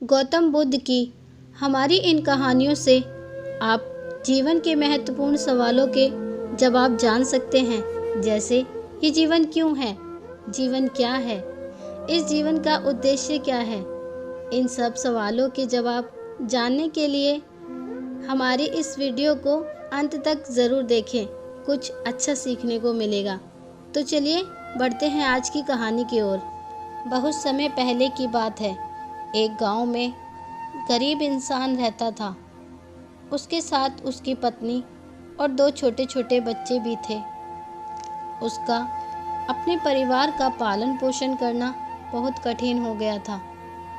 गौतम बुद्ध की हमारी इन कहानियों से आप जीवन के महत्वपूर्ण सवालों के जवाब जान सकते हैं, जैसे ये जीवन क्यों है, जीवन क्या है, इस जीवन का उद्देश्य क्या है। इन सब सवालों के जवाब जानने के लिए हमारी इस वीडियो को अंत तक ज़रूर देखें, कुछ अच्छा सीखने को मिलेगा। तो चलिए बढ़ते हैं आज की कहानी की ओर। बहुत समय पहले की बात है, एक गांव में गरीब इंसान रहता था। उसके साथ उसकी पत्नी और 2 छोटे छोटे बच्चे भी थे। उसका अपने परिवार का पालन पोषण करना बहुत कठिन हो गया था।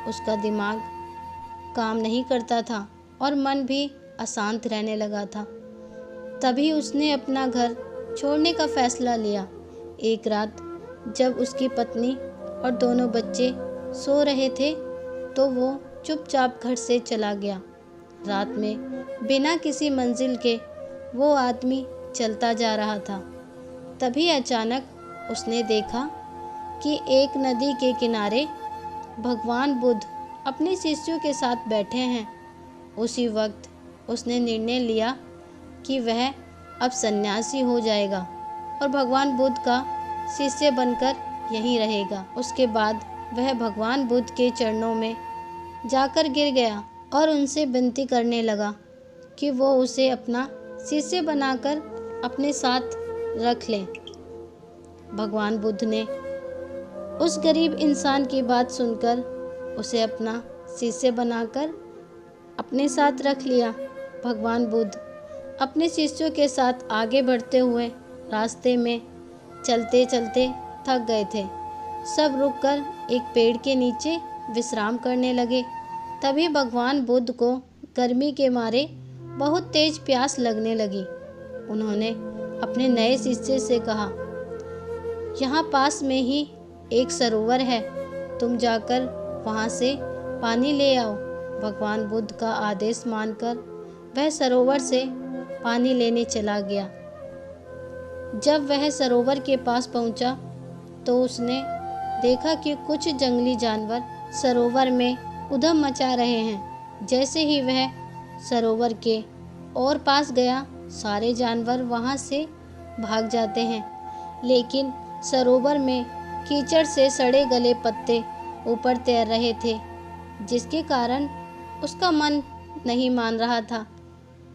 उसका दिमाग काम नहीं करता था और मन भी अशांत रहने लगा था। तभी उसने अपना घर छोड़ने का फैसला लिया। एक रात जब उसकी पत्नी और दोनों बच्चे सो रहे थे तो वो चुपचाप घर से चला गया। रात में बिना किसी मंजिल के वो आदमी चलता जा रहा था। तभी अचानक उसने देखा कि एक नदी के किनारे भगवान बुद्ध अपने शिष्यों के साथ बैठे हैं। उसी वक्त उसने निर्णय लिया कि वह अब सन्यासी हो जाएगा और भगवान बुद्ध का शिष्य बनकर यहीं रहेगा। उसके बाद वह भगवान बुद्ध के चरणों में जाकर गिर गया और उनसे विनती करने लगा कि वो उसे अपना शिष्य बनाकर अपने साथ रख लें। भगवान बुद्ध ने उस गरीब इंसान की बात सुनकर उसे अपना शिष्य बनाकर अपने साथ रख लिया। भगवान बुद्ध अपने शिष्यों के साथ आगे बढ़ते हुए रास्ते में चलते चलते थक गए थे। सब रुककर एक पेड़ के नीचे विश्राम करने लगे। तभी भगवान बुद्ध को गर्मी के मारे बहुत तेज प्यास लगने लगी। उन्होंने अपने नए शिष्य से कहा, यहाँ पास में ही एक सरोवर है, तुम जाकर वहाँ से पानी ले आओ। भगवान बुद्ध का आदेश मानकर वह सरोवर से पानी लेने चला गया। जब वह सरोवर के पास पहुँचा तो उसने देखा कि कुछ जंगली जानवर सरोवर में उधम मचा रहे हैं। जैसे ही वह सरोवर के और पास गया, सारे जानवर वहाँ से भाग जाते हैं। लेकिन सरोवर में कीचड़ से सड़े गले पत्ते ऊपर तैर रहे थे, जिसके कारण उसका मन नहीं मान रहा था।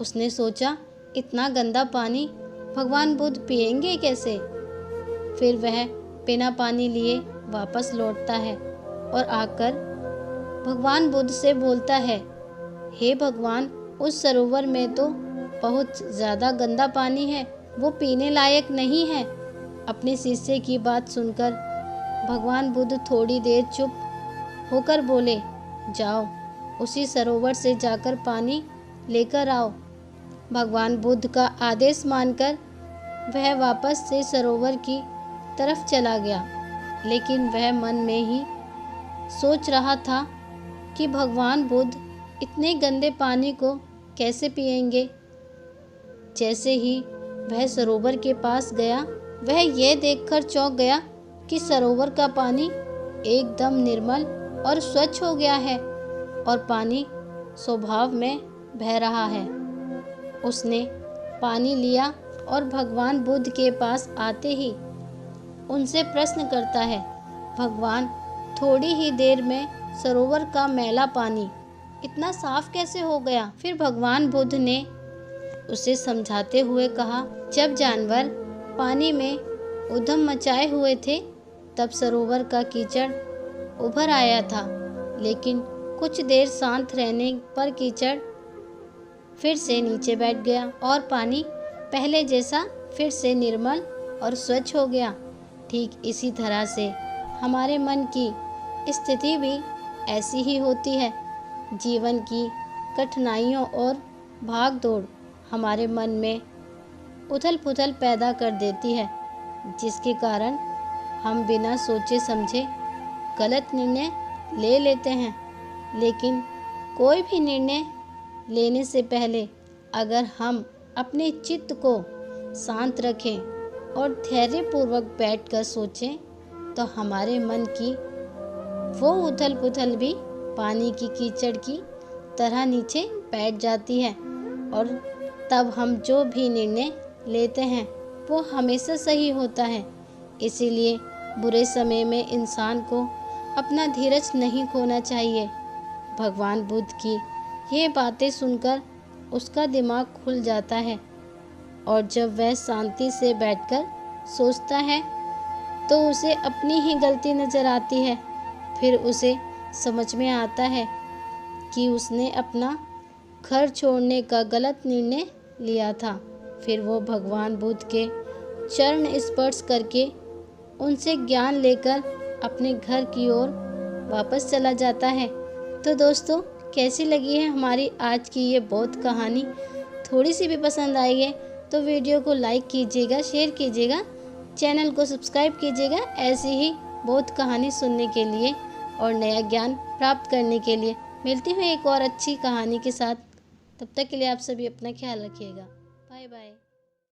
उसने सोचा, इतना गंदा पानी भगवान बुद्ध पिएंगे कैसे? फिर वह बिना पानी लिए वापस लौटता है और आकर भगवान बुद्ध से बोलता है, हे भगवान, उस सरोवर में तो बहुत ज़्यादा गंदा पानी है, वो पीने लायक नहीं है। अपने शिष्य की बात सुनकर भगवान बुद्ध थोड़ी देर चुप होकर बोले, जाओ उसी सरोवर से जाकर पानी लेकर आओ। भगवान बुद्ध का आदेश मानकर वह वापस से सरोवर की तरफ चला गया। लेकिन वह मन में ही सोच रहा था कि भगवान बुद्ध इतने गंदे पानी को कैसे पिएंगे। जैसे ही वह सरोवर के पास गया, वह यह देखकर चौंक गया कि सरोवर का पानी एकदम निर्मल और स्वच्छ हो गया है और पानी स्वभाव में बह रहा है। उसने पानी लिया और भगवान बुद्ध के पास आते ही उनसे प्रश्न करता है, भगवान, थोड़ी ही देर में सरोवर का मैला पानी इतना साफ कैसे हो गया? फिर भगवान बुद्ध ने उसे समझाते हुए कहा, जब जानवर पानी में उधम मचाए हुए थे तब सरोवर का कीचड़ उभर आया था, लेकिन कुछ देर शांत रहने पर कीचड़ फिर से नीचे बैठ गया और पानी पहले जैसा फिर से निर्मल और स्वच्छ हो गया। ठीक इसी तरह से हमारे मन की स्थिति भी ऐसी ही होती है। जीवन की कठिनाइयों और भाग दौड़ हमारे मन में उथल पुथल पैदा कर देती है, जिसके कारण हम बिना सोचे समझे गलत निर्णय ले लेते हैं। लेकिन कोई भी निर्णय लेने से पहले अगर हम अपने चित्त को शांत रखें और धैर्यपूर्वक बैठकर सोचें तो हमारे मन की वो उथल पुथल भी पानी की कीचड़ की तरह नीचे बैठ जाती है और तब हम जो भी निर्णय लेते हैं वो हमेशा सही होता है। इसीलिए बुरे समय में इंसान को अपना धीरज नहीं खोना चाहिए। भगवान बुद्ध की ये बातें सुनकर उसका दिमाग खुल जाता है और जब वह शांति से बैठकर सोचता है तो उसे अपनी ही गलती नज़र आती है। फिर उसे समझ में आता है कि उसने अपना घर छोड़ने का गलत निर्णय लिया था। फिर वो भगवान बुद्ध के चरण स्पर्श करके उनसे ज्ञान लेकर अपने घर की ओर वापस चला जाता है। तो दोस्तों, कैसी लगी है हमारी आज की ये बौद्ध कहानी? थोड़ी सी भी पसंद आई है तो वीडियो को लाइक कीजिएगा, शेयर कीजिएगा, चैनल को सब्सक्राइब कीजिएगा ऐसी ही बौद्ध कहानी सुनने के लिए और नया ज्ञान प्राप्त करने के लिए। मिलती हूँ एक और अच्छी कहानी के साथ। तब तक के लिए आप सभी अपना ख्याल रखिएगा। Bye bye.